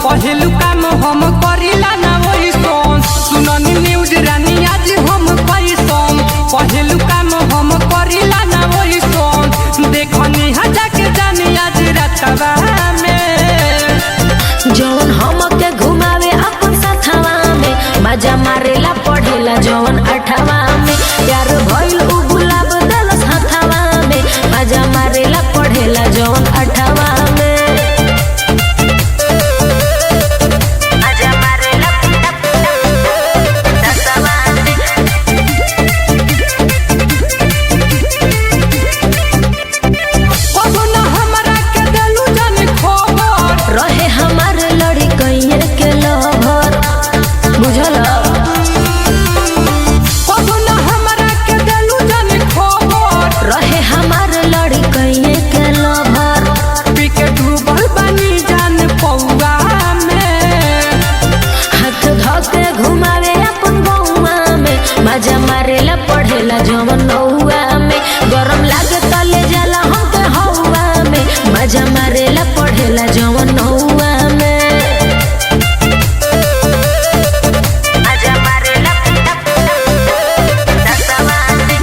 पहलू काम हम करिला ना वैसन सुननी न्यूज रानी आज हम कैसन पहलू काम हम करिला ना वैसन देखनी हजा के जानी आज रातवा में जौन हम के घुमावे अपन साथवा में मजा मारेला पढ़ेला जौन अठवा में प्यार भइल उ गुलाब दलस हाथवा में मजा मारेला पढ़ेला जौन अठवा में मजा मारेला पढ़ेला जवन नौवा में गरम लागे तले जाला हमके हवा में मजा मारेला पढ़ेला जवन नौवा में मजा मारेला दसवा में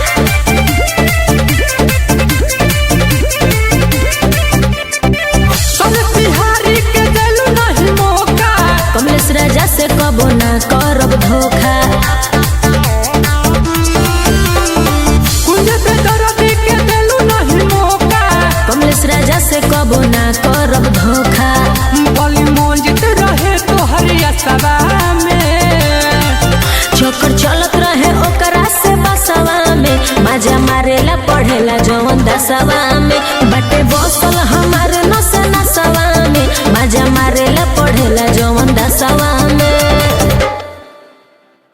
सब बिहारी के देलू नहीं मौका कमलेश राजा से कबो ना करब धोखा राजा से कबो ना।